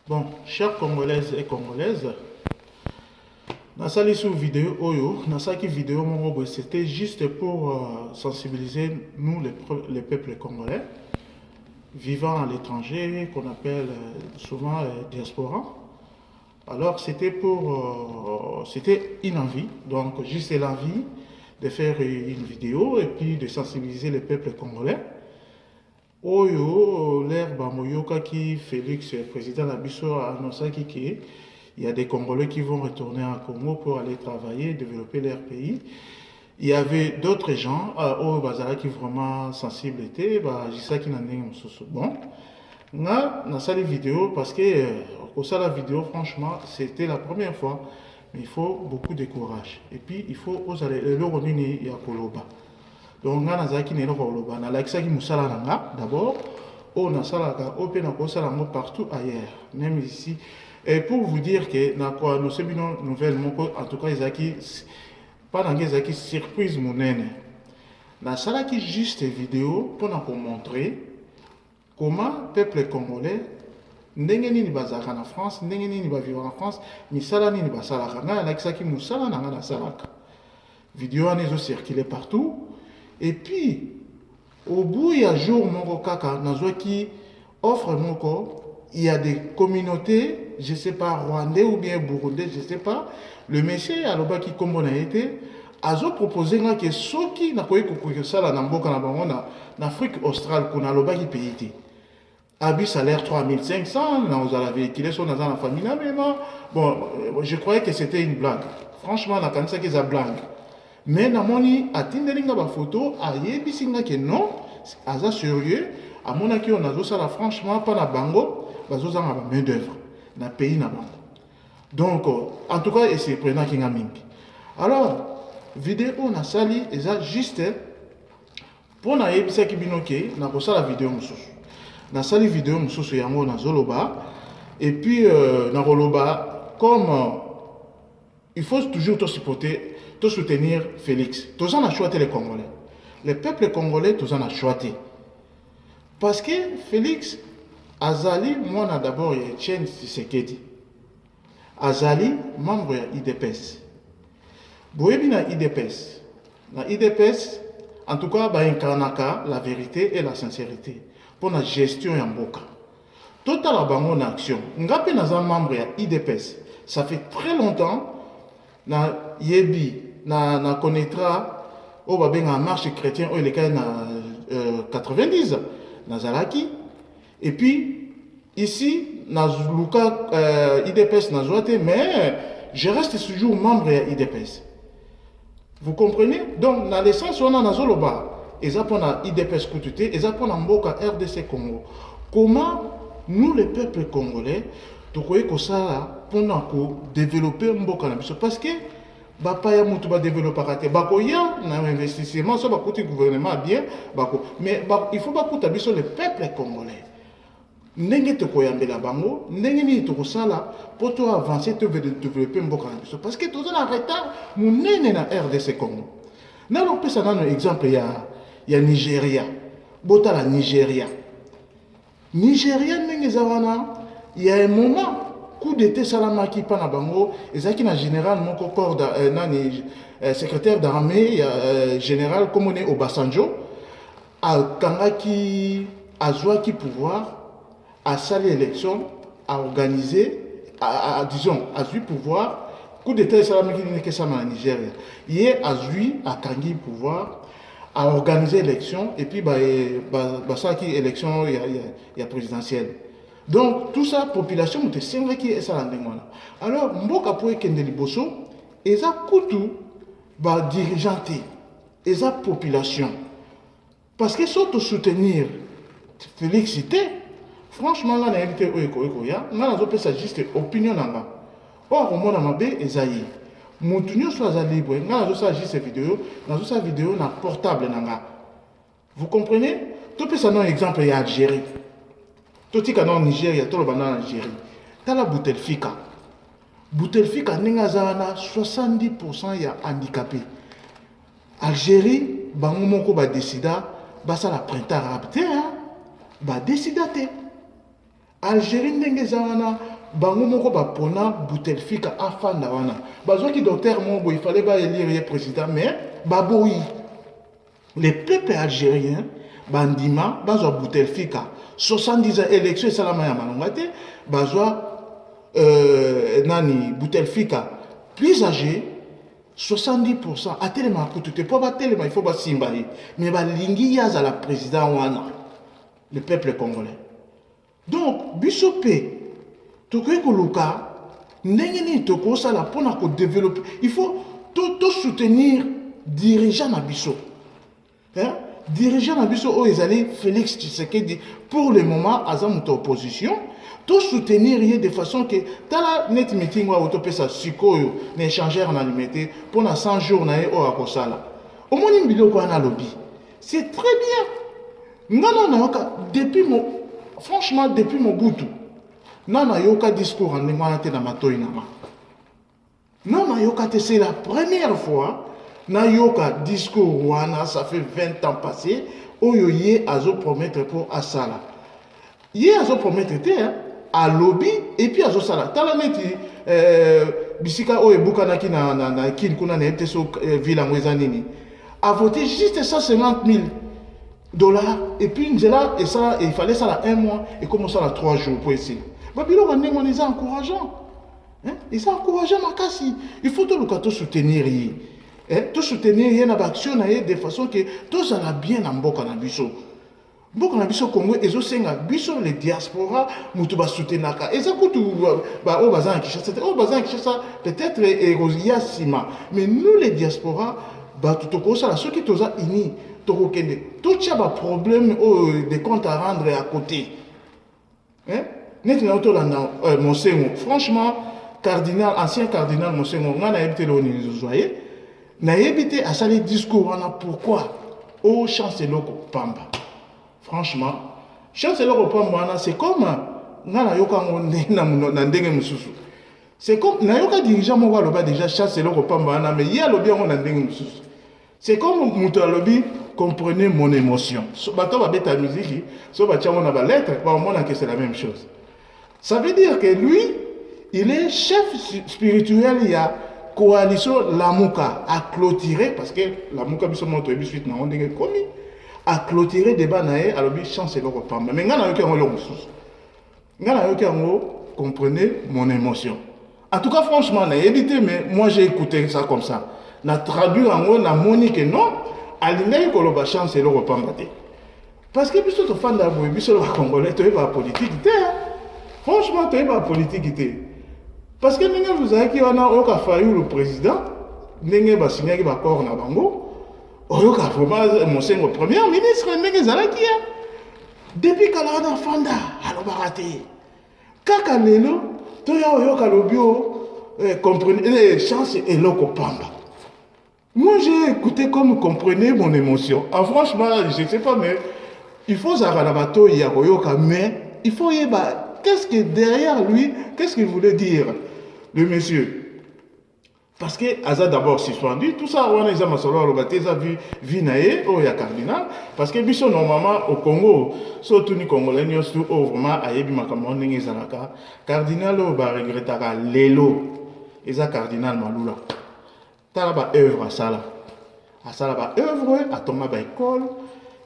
Bon, chers Congolaises et Congolaises, dans cette vidéo, c'était juste pour sensibiliser nous, les peuples congolais, vivant à l'étranger, qu'on appelle souvent diaspora. Alors, c'était une envie, donc juste l'envie de faire une vidéo et puis de sensibiliser les peuples congolais. Oyo, l'air Bamoyoka qui Félix, président Nabiso, a annoncé qu'il y a des Congolais qui vont retourner en Congo pour aller travailler, développer leur pays. Il y avait d'autres gens, au Bazara qui vraiment sensibles étaient, j'ai ça qui n'en est bon. Dans cette vidéo, parce que la vidéo, franchement, c'était la première fois, mais il faut beaucoup de courage. Et puis, il faut oser le revenir à Koloba. Donc, on a d'abord, on a partout ailleurs, même ici. Et pour vous dire que nous sommes une nouvelle, en tout cas, pas dans les surprise, mon nene. Dans ça, juste une vidéo pour nous montrer comment le peuple congolais, ndenge nini bazaka na France, ndenge nini ba vivre en France, misala nini basalaka. Nga na kisaki musala na nga na salaka. Vidéo en est circulé partout. Et puis, au bout, il y a un jour, qui offre mon corps, il y a des communautés, je ne sais pas, rwandais ou bien burundais, je ne sais pas. Le monsieur, alors qui comme on a été, a proposé que ceux qui n'ont pas eu ça en Afrique australe, qu'on a le bas qui paye. Abi salaire 3500, nous avons véhiculé sur dans la famille, mais non. Bon, je croyais que c'était une blague. Franchement, on a quand ça qui est une blague. Mais namoni atindelinga ba photo ayebisinga que non aza sérieux amona ki on azo sala franchement pas na bango bazo zanga ba main d'œuvre na pays na bango. Donc en tout cas c'est prenant kinga mingi. Alors vidéo na sali eza juste pour na yebisa ki binoke na ko sala vidéo mususu. Na sali vidéo mususu yango na zoloba et puis na roloba comme il faut toujours te supporter de soutenir Félix. Tous en a choisi les Congolais. Le peuple congolais, tous en a choisi. Parce que Félix, Azali, moi, d'abord, il y a Etienne Tshisekedi. Azali, membre de l'IDPS. Boyebi na IDPS. Na IDPS, en tout cas, incarnaka la vérité et la sincérité. Pour la gestion en boka. Total a bango en action. Ngape naza membre de IDPS. Ça fait très longtemps. Na yebi na connaîtra au babenga marche chrétien au les na 90 na zalaki et puis ici na luka IDPS na zoate mais je reste toujours membre de IDPS. Vous comprenez? Donc na l'essence on a na zoloba eza pona IDPS kutute eza pona mboka RDC Congo. Comment nous les peuples congolais tokoye ko sala pona ko développer mboka na biso parce que bapaya mutu ba développer raté bakoya na investissement so bakuti gouvernement bien bako mais il faut bakuta biso le peuple congolais ndenge tokoyambela bango ndenge ni tokosala po to avancer to développer mboka na biso parce que tozo na retard munene na RDC Congo na lopesa nano exemple ya Nigeria bota la Nigeria ndenge zawana il y a un moment coup d'état salamaki pana bango ezaki na général moko corps secrétaire d'armée général comme on est au Basanjo a kangaki azwaki pouvoir à saler l'élection à organiser disons azui pouvoir coup d'état salamaki n'est que ça en Nigeria hier azui a kangi pouvoir à organiser l'élection et puis ça qui élection il y a présidentielle. Donc, tout ça, population, c'est vrai qui est ça. Alors, mboka pour ekende liboso, eza kutu ba dirigeanté, eza population. Parce que surtout soutenir Félix, franchement, là, na évité ya, na nazo pesa juste opinion nanga. Or, au monde mabe ezayi. Mutunyo soit libre, na nazo sa juste vidéo, nazo sa vidéo na portable nanga. Vous comprenez? Tout pesa un exemple ya Algérie. Totika na Nigeria, tout le monde en Algérie. Dans la Boutelfika, n'engazana 70% ya handicapé. Algérie, bango moko ba décida, basa la printemps arabe te, ba décida te. Algérie n'engazana bango moko bapona Bouteflika afanda wana bazwaki docteur Mongo il fallait pas élire le président mais baboyi les peuples algériens bandima bazwa Bouteflika 70 ans élection esalama ya malonga te bazwa nani Bouteflika plus âgé 70% à telema kutu te po ba telema il faut ba simba mais balingi ya za la président wana le peuple congolais donc bisope tokoki koluka ndenge nini tokosala mpona kodévelopper il faut tout soutenir dirigeant na biso dirigeant na biso oyo ezali Félix Tshisekedi pour le moment aza moto opposition tout soutenir ye de façon que tala net meeting wa otopesa sikoyo na échangeur na limité mpona 100 jours na ye oyo akosala omoni biloko wana alobi c'est très bien ngana nayoka depuis franchement depuis Mobutu nana yoka discours en ndenge te na matoi na ma nana yoka te c'est la première fois na yoka discours wana ça fait 20 ans passé oyo ye azo promettre pour asala ye azo promettre te à lobby et puis azo sala tala neti bisika oyo bukanaki na kin kuna na ete so villa ngweza nini a voté juste 150 000 dollars et puis nzela et ça il fallait ça là 1 mois et comment ça là 3 jours pour essayer babilo ka ndenge les encourageant ils encourageant makasi il faut tout le cas soutenir tout soutenir y na action na de façon que tout ça la bien na mboka na biso mboka na biso Congo ezo senga biso les diaspora mutu ba soutenaka eza kutu ba o bazan Kinshasa peut-être erosia sima mais nous les diaspora ba tutoko ça la ceux qui toza ini toko kende tout ça ba problème des comptes à rendre à côté net na otolanda Monsengo franchement cardinal ancien cardinal Monsengo ngana ebité lo ni zoye na ebité à sali discours wana pourquoi au chancelier Pamba franchement chancelier Pamba c'est comme ngana yoka na ndenge mususu c'est comme na yoka dirigeant mo loba déjà chancelier Pamba na mais ya lobi ngo na ndenge mususu c'est comme muto lobi comprenez mon émotion so bato ba beta musique so ba tiamo na ba lettre ba mona que c'est la même chose. Ça veut dire que lui, il est chef spirituel, il y a coalition Lamuka à clôturer, parce que Lamuka biso monto et suite na on dit commis à clôturer débat naé à l'objet chance et le repas. Mais ngana yoki ngo longusus. Ngana yoki ngo comprenez mon émotion. En tout cas franchement na évité mais moi j'ai écouté ça comme ça. Na traduit en gros na monique non alinga ko loba chance et le repas maté. Parce que biso to fanda bo biso le congolais to ba politique té. Franchement, tu es pas politique. Parce que vous avez dit qu'on a failli le président, vous avez signé un accord na bango, vous avez vraiment mon premier ministre, depuis qu'on a fanda, alors baraté. Kaka lelo, tu as le bio, comprenez les chances et l'oko Pamba. Moi j'ai écouté comme vous comprenez mon émotion. Ah, franchement, je ne sais pas, mais il faut savoir la bateau, il y a mais il faut y avoir. Qu'est-ce que derrière lui, qu'est-ce qu'il voulait dire, le monsieur? Parce que Aza d'abord suspendu, tout ça, on a déjà vu naé, oh, il y a cardinal, parce que biso normalement au Congo, surtout les Congolais, nous sommes vraiment à Yebi Makamon, Ningezalaka, cardinal, bah, regrettera Lelo, et ça cardinal Malula. T'as la œuvre à ça là. À ça là, œuvre, à Thomas école,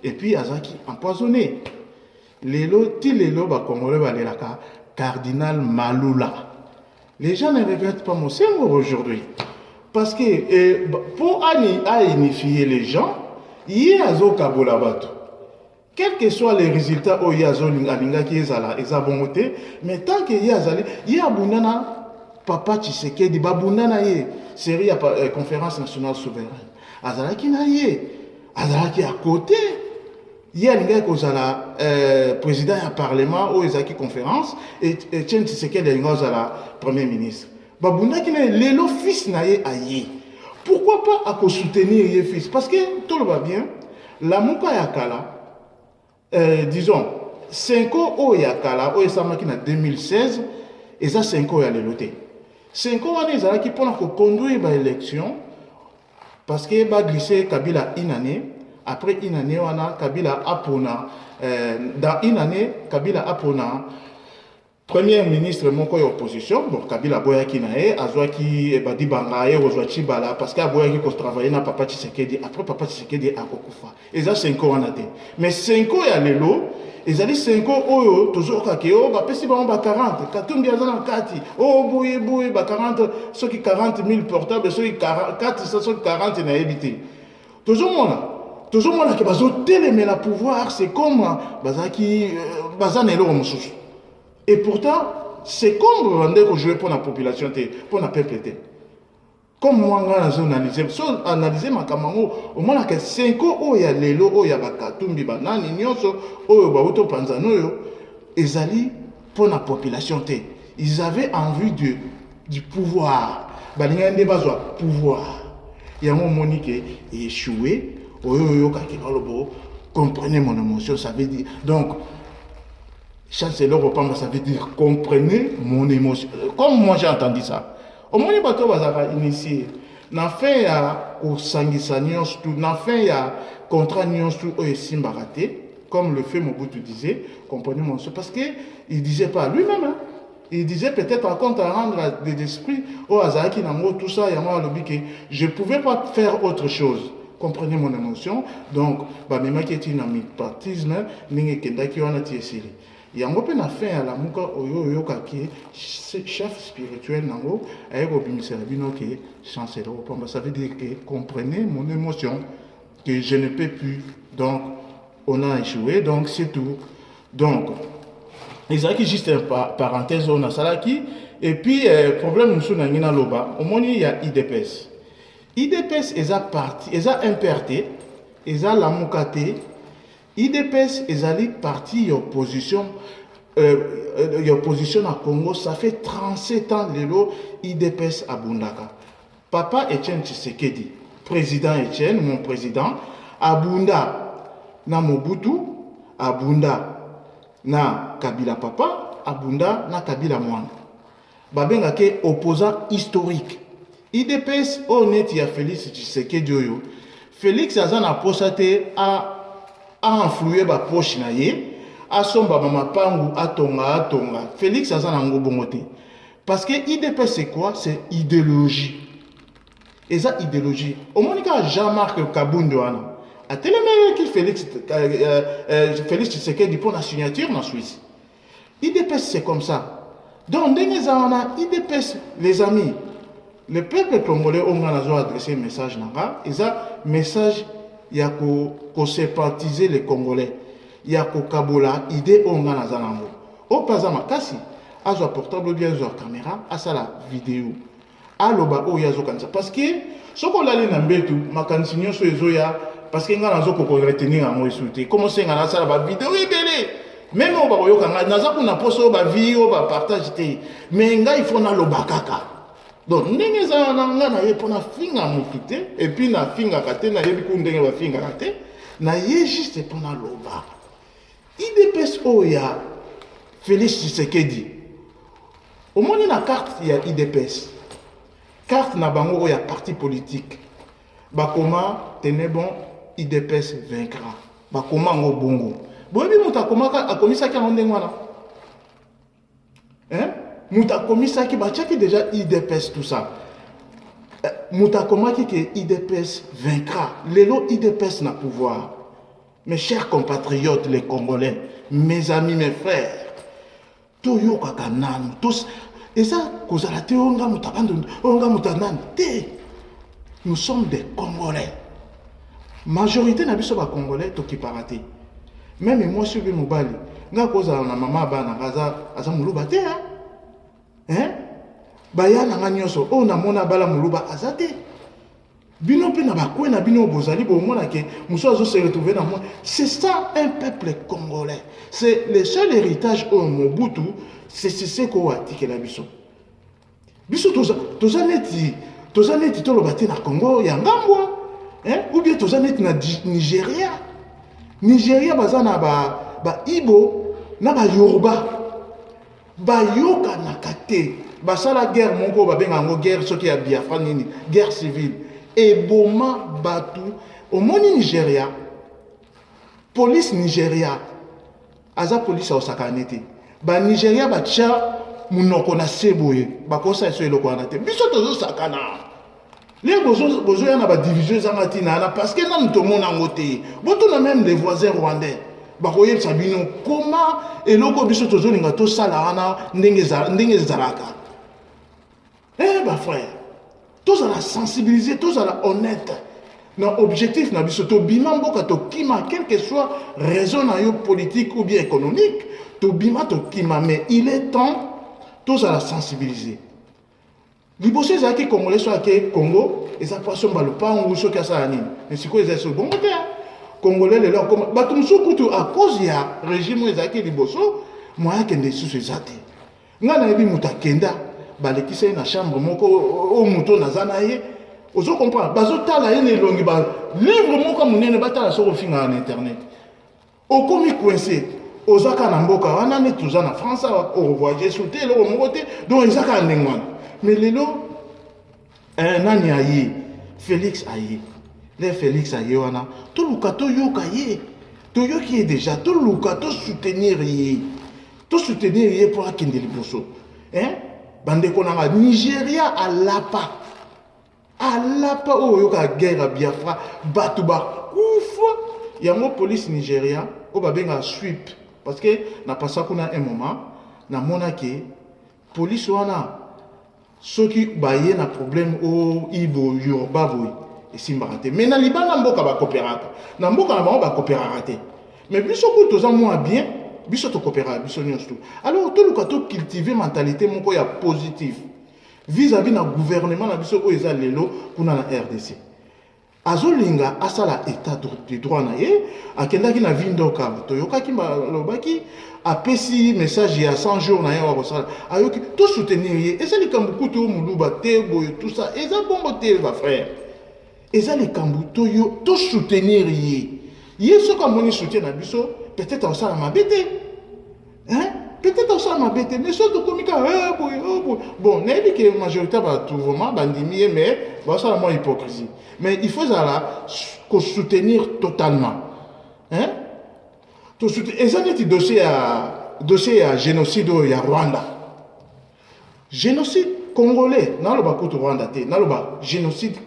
et puis Aza qui empoisonné. Lelo, ti lelo, ba Congolais, ba lelaka, cardinal Malula. Les gens ne regrettent pas mon Senghor aujourd'hui. Parce que pour unifier les gens, il y a zo kabola bato. Quels que soient les résultats, il y a zo alinga qui est là, ils ont bon côté, mais tant qu'il y a zali, il y a bunana papa Tshisekedi, babunana ye, série conférence nationale souveraine. Azalaki na ye, azalaki à côté. Il y a un kozala président du parlement ou ezaki conférence et Etienne Tshisekedi la premier ministre. Babunda qui est l'élo fils naie aïe. Pourquoi pas à soutenir les fils? Parce que tout le va bien. La Mouka Yakala, disons 5 ans au Yakala, au Esamaki en 2016, et ça 5 ans à l'éloté. 5 ans à l'éloté qui pendant qu'on conduit l'élection parce que va glisser Kabila une année. Après une année, on a Kabila Apona. Dans une année, Kabila Apona Premier ministre moko ya opposition, bon, Kabila boyaki na ye, azwaki ebadi bangaye, ozwachi bala, parce que aboyaki ko travailler na Papa Tshisekedi, après Papa Tshisekedi akokufa. Eza 5 ans wana te. Mais 5 ans ya lelo, ezali 5 ans oyo, tozoka ke o, bapesi bango ba 40, katumbi azana kati, o boye ba 40, soki 40 000 portables, soki 4, soki 40 na ebité. Tozomona ke bazo telemela pouvoir, c'est comme bazaki bazana eloko mosusu. Et pourtant, c'est comme Rwanda que je pour la population, pour la peuple. Comme moi, je analyser ma camarade, au moins que 5 ans, il y a les lots, il y a Bakatumbi, Banani, Nyonso, il y a Bauto Panzano, ils allaient pour la population. Ils avaient envie du pouvoir. Il y a un débat sur le pouvoir. Il y a un moment qui est échoué, comprenez mon émotion, ça veut dire. Donc, chancelier Opamba, ça veut dire comprenez mon émotion. Comme moi j'ai entendu ça. Au moins, les bateaux vont initier. Na fin ya osangisa nyonso tout, na fin ya contrat nyonso tout oyo simbaraté, comme le fait Mobutu disait, comprenez mon émotion. Parce qu'il disait pas lui-même, hein. Il disait peut-être à compte à rendre des esprits, oh Azaki Nango, tout ça, Yama Lobike, je ne pouvais pas faire autre chose. Comprenez mon émotion. Donc, même qui est un amipatisme, n'est qu'un wana tiesiri. Yango pe na fin à la muka oyo kaki chef spirituel nango ayeko bimisela bino ke chancelier Opamba, ça veut dire que comprenez mon émotion que je ne peux plus, donc on a échoué, donc c'est tout. Donc ezaki juste une parenthèse on a salaki et puis problème musu na ngina loba omoni il y a IDPS eza parti eza imperté eza la mukate IDPS ezali parti opposition à Congo, ça fait 37 ans lelo IDPS à Bundaka. Papa Etienne Tshisekedi, président Etienne, mon président, Abunda na Mobutu, Abunda na Kabila papa, Abunda na Kabila mwana. Babenga ke opposant historique. IDPS honnête ya Félix Tshisekedi oyo. Félix azana posate a influé ba poche na ye, a somba mama pangu atonga. Félix azana ngobongote. Parce que IDPS c'est quoi? C'est idéologie. Et ça idéologie. Au monika Jean-Marc Kabundu ana. A tellement qui Félix Tshisekedi pour la signature en Suisse. IDPS c'est comme ça. Donc denezana IDPS les amis. Le peuple congolais on a adressé un message nanga, et ça message il y a qu'on sympathiser les Congolais. Il y a qu'on kabola idée on a nazanango. Au pasama kasi, à son portable bien sur caméra, à ça la vidéo. À l'oba o yazo kansa. Parce que ce qu'on a les nambetu, ma kansinyo so ezoya, parce que nga nazo ko retenir en moi souté. Comment c'est nga na ça la vidéo ibele. Même au ba yo kanga naza ko na poso ba vidéo ba partage té. Mais nga il faut na loba kaka. Donc, ndenge za na ye pona finga mokite et puis na finga kate na yebi ku ndenge ba finga kate na ye juste pona loba. IDPS oya Félix Tshisekedi. Au moins na carte il y a IDPS. Carte na bango oya parti politique. Ba koma tenez bon IDPS vaincra. Ba koma ngo bongo. Boyebi muta koma ka akomisa ka ndenge wana. Hein? Mouta komisa qui bachaki déjà IDPS tout ça. Mouta komaki que IDPS vaincra. L'élo IDPS n'a pouvoir. Mes chers compatriotes les Congolais, mes amis, mes frères, Toyo Kakanan, tous, et ça, Kozalate Onga Moutaband, Onga Moutanan, nous sommes des Congolais. Majorité n'a pas de Congolais, Toki Parate. Même moi, je suis Moubali. Nga Koza na maman bana Aza Moulubate, hein? Hein? Baya na nganyoso o na mona bala muluba azate bino pe na bakwe na bino bozali bo mona ke muso azo se retrouver na moi. C'est ça un peuple congolais. C'est le seul héritage au Mobutu, c'est ce qu'on a dit la biso toza neti to lobate na Congo ya ngambwa, hein? Ou bien toza neti na Nigeria bazana ba Ibo na ba Yoruba bayoka nakate basala guerre moko babenga ngo guerre soki ya Biafra nini guerre civile et boma batu au moni Nigeria police Nigeria aza police au sakanete ba Nigeria ba tia munoko na seboye ba kosa eso eloko wana te biso tozo sakana les bozo yana ba division zangati na parce que na mtomona ngote boto na même les voisins rwandais ba koye sabino comment eloko biso tozo linga to sala wana ndenge zalaka ba frère tous à la sensibiliser tous à la honnête. Non, objectif na biso to bima mboka to kima quelle que soit raison na yo politique ou bien économique to bima to kima mais il est temps tous à la sensibiliser. Liboso ezaki congolais soit ke Congo eza poisson balopa nguso ka sa nini mais siko eza so bon côté congolais le leur comme batum sukutu à cause ya régime ezaki liboso moya kende sous ezati ngana yebi mutakenda balekisa na chambre moko o muto nazana ye. Ozo comprendre bazo tala ene longi ba livre moko munene batala soko finga en internet okomi coincé ozaka na mboka wana ne tuza na France o voyager souté lo moko te donc ezaka ndengwana mais lelo nani ayi Félix ayi les Félix ayi wana to lukato yoka ye to yoki déjà to lukato soutenir ye pour akende liboso bande konanga Nigeria à lapa oyo ka guerre à Biafra batuba ouf yango police Nigeria o babenga sweep parce que na passa kuna un moment na mona ke police wana soki baye na problème o ibo yoruba boy esimbaka te mais na libanda mboka ba coopéraka na mboka na bango ba coopéraka te mais biso ko toza moins bien biso to coopéra biso nyonso alors to lukato cultiver mentalité moko ya positif vis-à-vis na gouvernement na biso ko eza lelo kuna na RDC azolinga asala état de droit na ye akendaki na vindoka toyokaki balobaki apesi message ya 100 jours na ye wa kosala ayoki to soutenir ye eza likambo kutu muluba te boyo tout ça eza bongo te ba frère eza likambo to soutenir ye soka moni soutien na biso peut-être osala mabete peut-être aussi ma bête mais surtout comme bon n'est que la majorité va tout vraiment bandimier mais voilà ça la moins hypocrisie mais il faut ça soutenir totalement tout soutenir et ça n'est dossier à génocide au Rwanda génocide congolais dans le Bakou Rwanda dans le génocide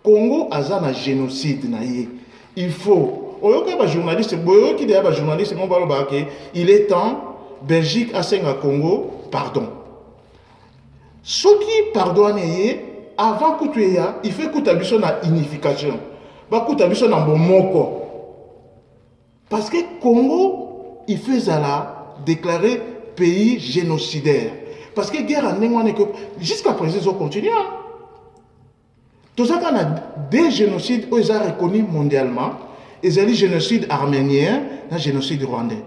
Congo azana génocide na ye il faut oyoka ba journaliste boyo ki ba journaliste mon baloba ke il est temps Belgique a senga Congo pardon. Ce qui pardonne avant que tu aies, il fait que tu aies une unification. Bah que tu aies un bon moko. Parce que Congo, il fait ça déclarer pays génocidaire. Parce que guerre en Nengwane jusqu'à présent ils ont continué. Tout ça qu'on a des génocides ils ont reconnu mondialement. Ils ont dit génocide arménien, un génocide rwandais.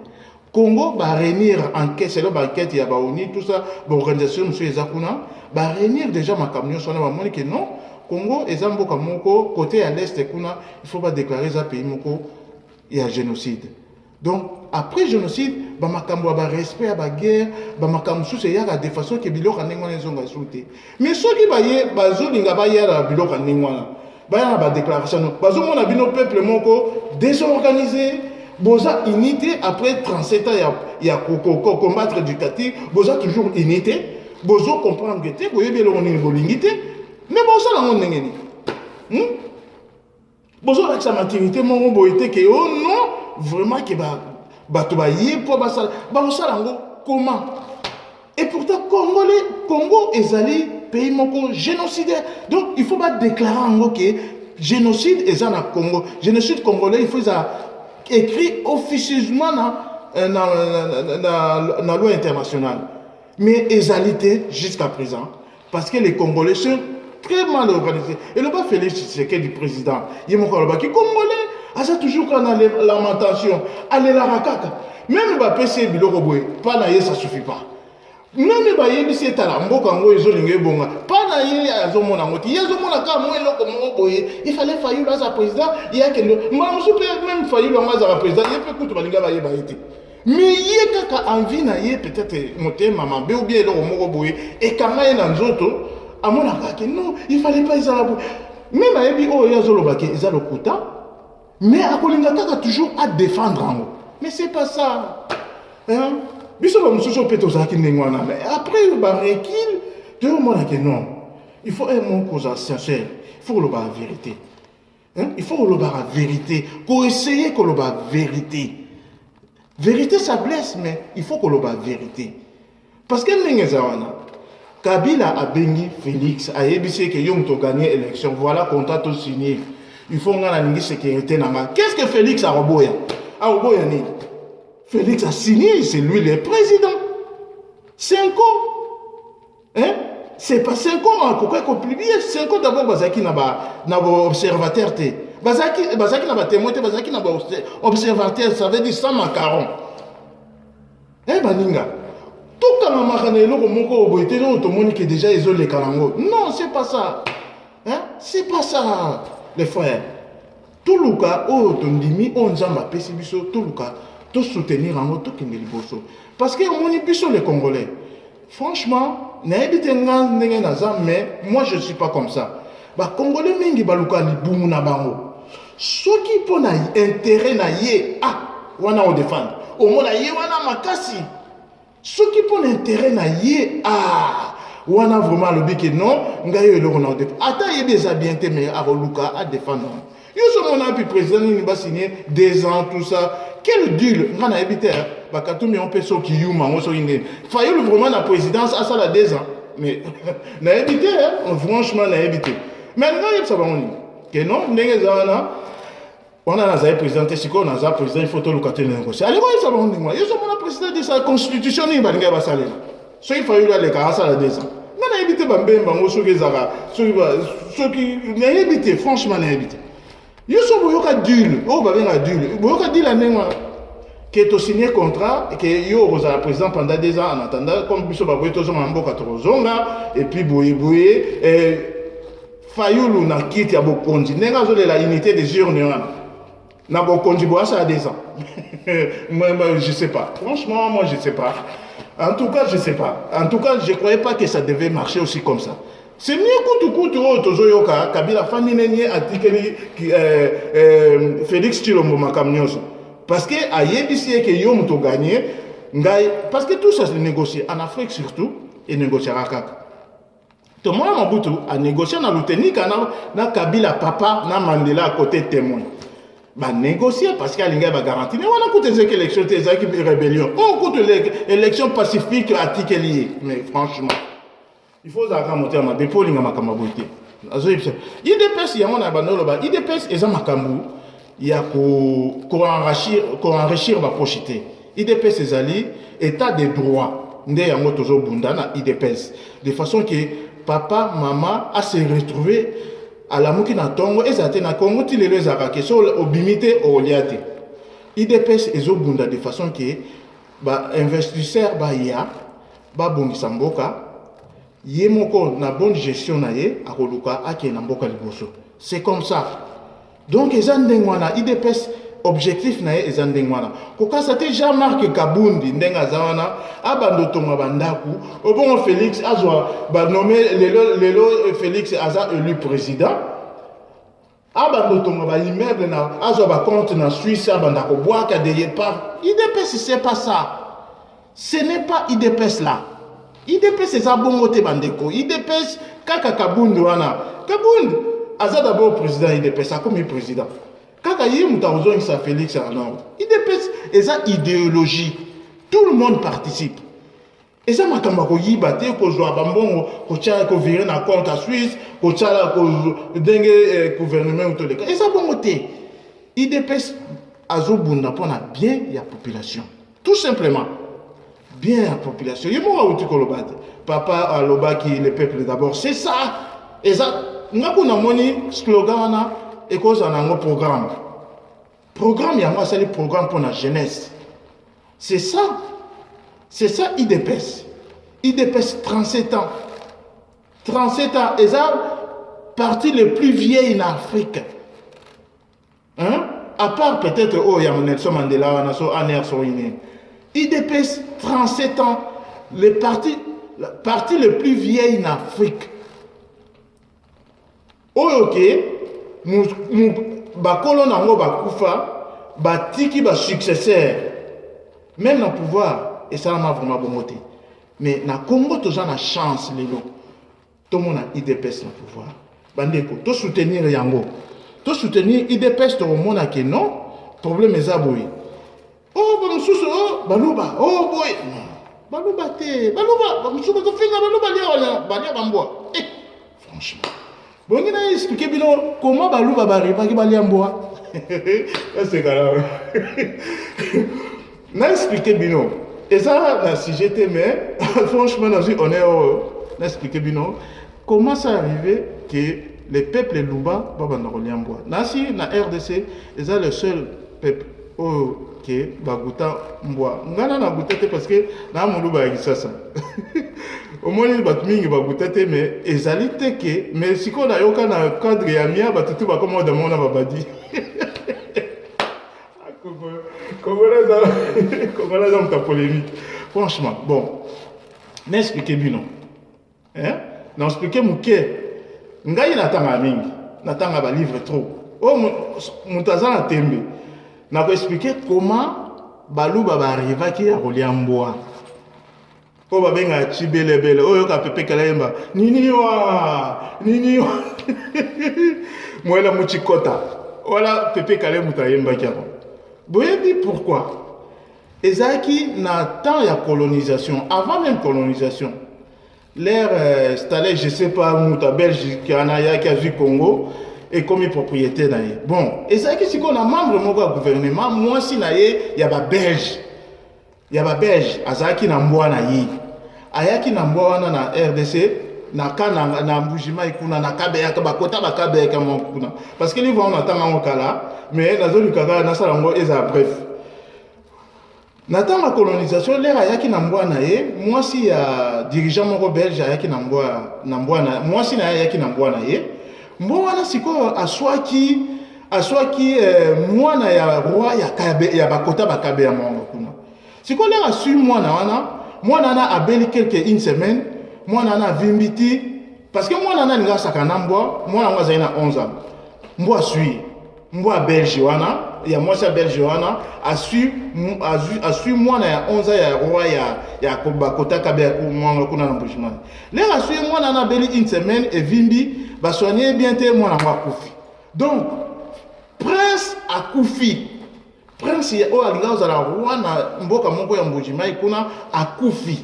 Congo va réunir enquête, c'est l'enquête, il y a tout ça, l'organisation, M. Ezakuna, va réunir déjà ma camion, son nom que non, Congo, Ezambo Kamoko, côté à l'est, il ne faut pas déclarer ça pays Moko, il y a génocide. Donc, après génocide, ma camion va respect à la guerre, ma camion sous il y a des façons que Bilo Kanengwa les ont sauté. Mais ceux qui baillent, Bazolinga baillent à Bilo Kanengwa, baillent à la déclaration, Bazomon a bino peuple Moko désorganisé. Boza unité après 37 ans il y a combattre dictature boza toujours unité bozo comprendre que boye bien on est bolingité mais boza la monde ngeni bozo avec sa maturité mon boité que oh non vraiment que bato ba yé pour basala ba osala ngo comment et pourtant Congo ezali pays moko génocidaire donc il faut pas déclarer ngo que génocide ezana Congo génocide congolais il faut ça écrit officieusement dans la loi internationale. Mais égalité jusqu'à présent, parce que les Congolais sont très mal organisés. Et le bas Félix Tshisekedi du président, il y a mon qui Congolais, ça toujours quand on a la lamentation, allez la rakaka. Même le PC Biloroboy, pas naïe, ça suffit pas. Même si c'est à la mboka ngo ezolinga bonga pas na ye azomona ngoti yazomona ka mo eloko mo boye il fallait faillir là sa président il y a que moi je peux même faillir là sa président il peut kutu balinga ba ye ba été mais ye kaka envie na ye peut-être motema mabe ou bien eloko moko boye et kanga ye na nzoto amona ka que non il fallait pas izala boye même ayebi o yazoloba ke ezalo kuta mais akolinga kaka toujours à défendre ngo mais c'est pas ça hein biso ba mususu pe tozaki ndengwana mais après ba recul de moment que non il faut un mot cause sincère il faut le la vérité hein? Il faut le la vérité pour essayer que le la vérité ça blesse mais il faut que le la vérité parce que ndenge zawana Kabila a bengi Félix a yebisi que yom to gagner élection voilà contrat tout signé il faut nga na sécurité nanga qu'est-ce que Félix a roboya ni Félix a signé c'est lui le président 5 ans hein c'est pas 5 ans pourquoi qu'on publie 5 ans d'abord bazaki na observateur té bazaki na ba témoin té bazaki na ba observateur ça veut dire sans macaron baninga tout comme makanelo ko moko oboité to moni que déjà ils ont les kalango non c'est pas ça hein c'est pas ça les frères tout le cas oh tondimi on zamba pesi biso tout le cas tout soutenir en tout qui liboso parce que on est biso les Congolais franchement n'habite ngan ndenge naza mais moi je suis pas comme ça ba Congolais mingi baluka libumu na bango soki pona intérêt na ye wana on défendre au mona ye wana makasi soki pona intérêt na ye wana vraiment le bique non ngayo eloko na défendre ata ye déjà bien te mais avoluka à défendre yo so mona puis président ni ba signer 2 ans tout ça quel deal ngana habité bakatumi on peut so ki yuma on so inde fayulu vraiment la présidence à ça la 2 ans mais na habité franchement na habité mais ngayo ça va on que non ndenge zana on a un président siko on a un président il faut tout le côté négocier allez moi ça va on yo so mona président de sa constitution ni ba nga ba salela so il fayulu aller ka ça la 2 ans ngana habité ba mbemba ngo so kezaka so ki na habité franchement na habité yo so boyoka deal babenga deal boyoka deal anengwa que tu signé contrat et que yo rosa président pendant 2 ans en attendant comme biso ba boyo tozo mboka tozonga et puis boye fayulu na kiti ya bokonzi nenga zo de la unité des urnes na bokonzi boya ça a 2 ans moi je sais pas franchement moi je sais pas en tout cas je sais pas en tout cas je croyais pas que ça devait marcher aussi comme ça. C'est mieux que Tozoyoka, Kabila Faninenye Atikeli Félix Chilombo Makamnyoso. Parce que à Yébisi que Yom to gagné, parce que tout ça se négocie en Afrique surtout, et négocier à Kaka. Tout le monde a négocié dans l'Outeni, na Kabila Papa, na Mandela à côté témoin. Bah négocier parce qu'il y a une garantie. Mais on a coûté ces élections, des rébellions. On coûte l'élection pacifique à Tikeli. Mais franchement. Il faut monter à ma dépôt, il y a ma camabouité. IDPS, il y a mon abanoloba. IDPS, il y a ma camou. Il y a qu'on enrichir ma pochette. IDPS, c'est ali état de droit. Il y a toujours bundana IDPS. De façon que papa, maman, a se retrouvé à la moukina tongo et ça na Congo, il les a raqués sur l'obimité au liate. IDPS, ils ont bunda de façon que investisseur, ba bongi samboka. Yemoko na bonne gestion na ye akoluka ake na mboka liboso c'est comme ça donc ezandengwana IDPS objectif na ye ezandengwana kokasa te Jean-Marc Kabundi ndenga zawana abando tonga bandaku obongo Félix azwa ba nommé lelo Félix aza élu président abando tonga ba immeuble na azwa ba compte na Suisse abandako boaka de par IDPS c'est pas ça ce n'est pas IDPS là IDPS c'est ça bon côté bandeko IDPS kaka Kabundi wana Kabundi aza d'abord président IDPS a comme président kaka yimu taozo isa Félix alors IDPS et ça idéologie tout le monde participe et ça makamba ko yibate ko zo bambongo ko tia ko virer na compte à Suisse ko tia ko dengue gouvernement to et ça bon côté IDPS azo bunda pour na bien ya population tout simplement bien la population. Il y a papa aloba qui le peuple d'abord. C'est ça. Et ça, nous avons un slogan et cause un programme. Programme, il y a un programme pour la jeunesse. C'est ça. C'est ça IDPS. IDPS 37 ans. 37 ans. Et ça, partie le plus vieille en Afrique. Hein? À part peut-être, il y a Nelson Mandela, Aner Soine. IDPS 37 ans, la partie le plus vieille en Afrique. Ok, nous bakolo nango bakufa, batiki ba successeur, même dans le pouvoir, et ça m'a vraiment bongoté. Mais na Congo toza na chance lelo. Tout le monde a IDPS na pouvoir. Bandeko, to soutenir yango. To soutenir IDPS to mona ke non, problème est aboui. Oh ba mususu oh baluba, oh boy. Baluba te, baluba, ba mususu ko finga baluba lia bamboa. Eh, franchement. Bon, il a expliqué comment baluba bariba ki balia mboa. C'est grave. On a expliqué bino. Et ça, si j'étais mais franchement, on a expliqué bino. Comment ça arrivé que les peuples Luba, Baba Naroliamboa. Nasi, na RDC, ils sont le seul peuple qui Baguta Mboa. Ngana na Baguta parce que na Moluba Gisasa. Au moins, ils battent mingi Baguta mais ils allaient que, mais si on a yoka na cadre ya mia, batutu ba comme dans mon babadi. Comment là, dans ta polémique. Franchement, bon, n'expliquez bien non. Hein? N'expliquez mon quai. Ngai natanga mingi, natanga ba livre trop. Oh, mutaza na tembe. Na ko expliquer comment baluba ba arriva ki ya Roliamboa. Oh ba benga chibelebele, oh yo ka pepe kalemba. Nini wa. Mwela muchikota. Voilà pepe kalemba mutayemba kiako. Boyebi pourquoi? Ezaki na temps ya colonisation, avant même colonisation. L'air installé, je ne sais pas, Mouta Belge, qui a vu Congo, et comme propriété d'ailleurs. Bon, et ça, si on a membre du gouvernement, moi, si il y a des Belges. Il y a des Belges, Azaki Namboa Nayi. Ayaki Namboa na RDC, na Mbujima Ikuna, na Kabea, Kabakota, Bakabea, Kamokuna. Parce que les gens ont attendu en Kala, mais dans le Kaka, na Salango, et ça, bref. Dans la colonisation, l'air ayaki Namboa naye, moi si dirigeant mon belge ayaki Namboa moi si ayaki Namboa naye, moi na siko aswaki moi na ya roi ya kabe ya bakota bakabe ya mongo kuna. Siko l'air a su moi na abeli une semaine, moi na vimbiti parce que moi na nga saka Namboa, moi na nga na 11 ans. Moi suis moi belge wana ya moi ça belge wana a su moi na 11 ans ya roi ya kota kabe ko moi kuna na Bushman. Les a su moi na beli une semaine et vimbi ba soigner bien te moi na kufi. Donc prince akufi. Prince o alinga za la roi na mboka moko ya Bushman kuna akufi.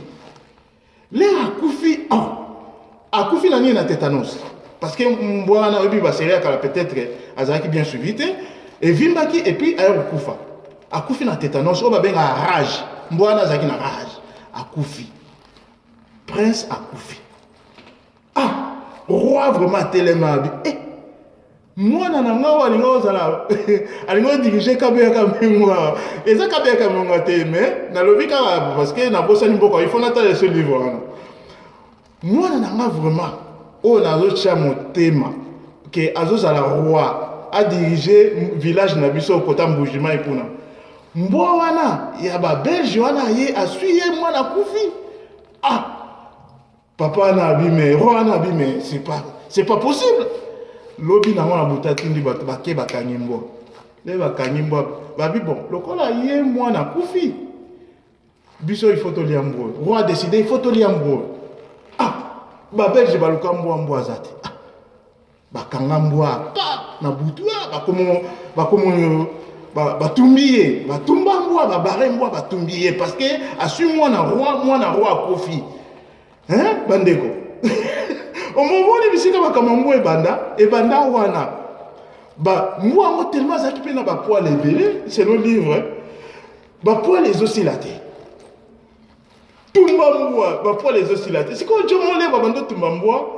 Les akufi akufi na ni na tétanos. Parce que moi na obi ba série peut-être azaki bien suivi et vimbaki et puis ayo kufa akufi na tétanos o ba benga rage mbwana azaki na rage akufi prince akufi roi vraiment tellement mwana na nga walinga ozala alinga diriger kabe kamenga eza kabe kamenga te mais na lobi kaka parce que na bosani mboko il faut n'attendre ce livre mwana na nga vraiment o na zo cha motema que azozala roi a dirigé village na biso kota Mbujima ikuna mboa wana ya ba belge wana ye asuye mwana kufi papa na abime roi na abime c'est pas possible lobi na mwana butati ndi bake bakangi mboa le bakangi mboa babi bon lokola ye mwana kufi biso il faut to lia mboa roi décider il faut to lia mboa ba belge baluka mboa zate bakanga mboa na butua batumbiye batumba mboa babare mboa batumbiye parce que asu mwana roi kofi hein bandeko omomoni bisika bakamambo ebanda wana mboa ngo tellement zaki pe na ba poil ebele c'est le livre ba poil ezosila te tumba mboa ba poil ezosila te siko jomole babando tumba mboa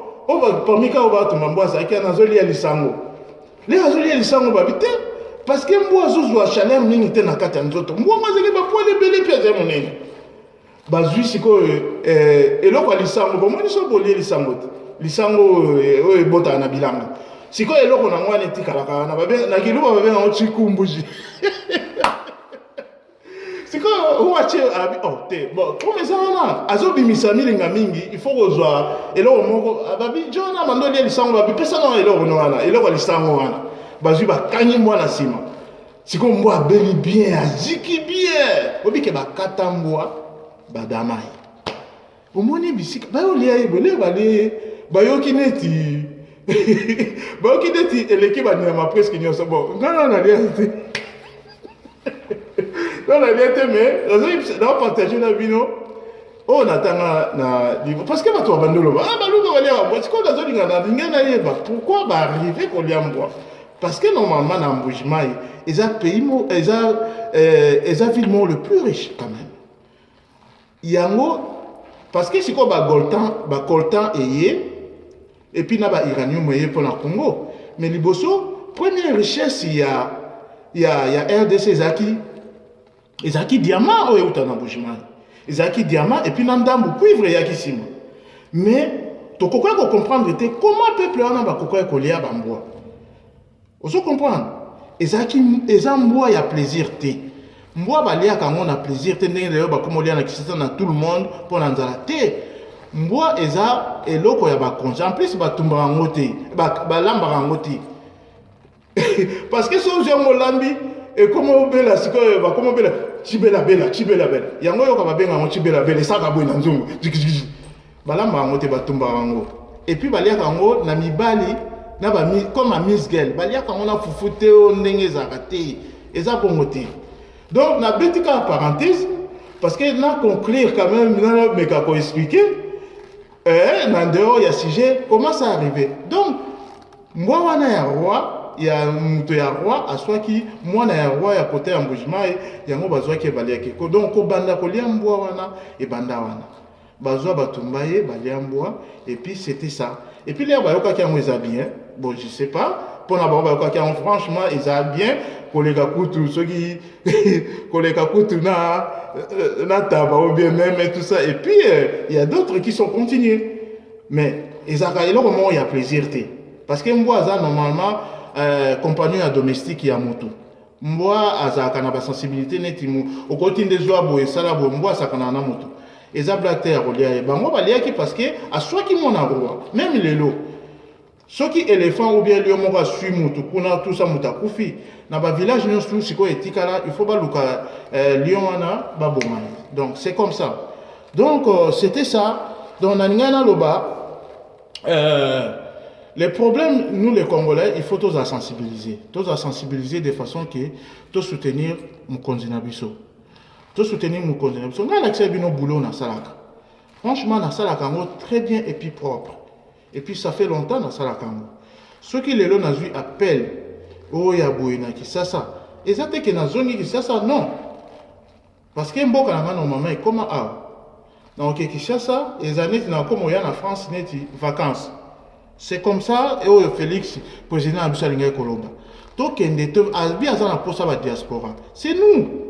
pamika oba tumba zaki anazoli ya lisango les azoli ya lisango babite parce que mboa zozwa chaleur mingi te na kati ya nzoto mboa mazeli ba poil ebele pia za monene bazwi siko eloko ya lisango bomoni so bolie lisango te lisango o ebota na bilanga siko eloko na ngwana etikalaka na kiluba babenga ngo chikumbuji siko owache te bon comme ça wana azobimisa milinga mingi il faut kozwa eloko moko babi jona mandoli ya lisango babi pesa na eloko wana eloko ya lisango wana bazwi bakangi mwana sima siko mbwa beli bien aziki bien obike bakata mbwa badamai. Omoni bisika bayolia ebele bale bayoki neti bayoki neti eleki banyama presque nyonso bon ngana na lia te dans la vie mais dans partager la bino oh natanga na livre parce que bato bandolo ah baluka balia moi c'est quoi dans zolinga na ngana yeba pourquoi ba arriver ko liamboa parce que normalement na Mbujimai ils a pays ils a ville le plus riche quand même yango parce que si quoi ba coltan et puis na ba uranium yé pour la Congo mais liboso première richesse il y a RDC Ezaki diamant oyo utana Mbujimai Ezaki diamant et puis nandambu cuivre yaki sima mais tokoka ko comprendre comment peuple wana ba kokoya kolia bamboa oso comprendre ezamboa ya plaisir te mboa balia kango na plaisir te ndenge lelo bakomolia na kisasa na tout le monde pour nzala te mboa eza eloko ya bakonza en plus batumbaka ngo te balambaka ngo te parce que so jongo lambi et comment bela sikoyo bakoma bela chibela bela yango yoka babenga ngo chibela bela saka boy na nzungu balambaka ngo te batumbaka ngo et puis baliaka ngo na mibali na ba comme a Miss Girl baliaka ngo na fufute o ndenge ezaka te eza bongo te donc na betika parenthèse parce que na conclure quand même na meka ko expliquer na dehors ya sujet comment ça arrivé donc moi wana ya roi ya muto ya roi aswaki mwana ya roi ya côté ya Mbujimai yango bazwaki baliaki ko donc ko banda ko lia mbwa wana e banda wana bazwa batumbaye baliambwa et puis c'était ça et puis là bayoka ki yango eza bien bon je sais pas pour na bayoka ki yango franchement eza bien koleka kutu soki koleka kutu na taba ou bien même et tout ça et puis il y a d'autres qui sont continués mais ezaka eloko mo ya plaisir te parce que mbwa za normalement compagnon ya domestique ya moto mbwa azaka na ba sensibilité neti mu okoti ndezwa boye sala boye mbwa sakana na moto eza blater kolia bango baliaki parce que aswaki mona roi même lelo soki éléphant ou bien lion moko sui moto kuna tout ça mutakufi na ba village nyonso siko etikala il faut baluka lion wana baboma donc c'est comme ça donc c'était ça donc naningana loba les problèmes, nous les Congolais, il faut tous sensibiliser de façon que tous soutenir mon Nabiso. Tous soutenir mon Nabiso. On a accès à nos boulot na salaka. Franchement, na salaka très bien et puis propre. Et puis ça fait longtemps na salaka. Ceux qui les l'ont eu appellent oh ya boina qui ça. Et ça fait que na zone qui ça non. Parce que mboka na normalement comment donc qui ça les années na comme il y a en France net vacances. C'est comme ça, et Félix, président Abussalinga Kolomba. Donc, il y a un diaspora. C'est nous.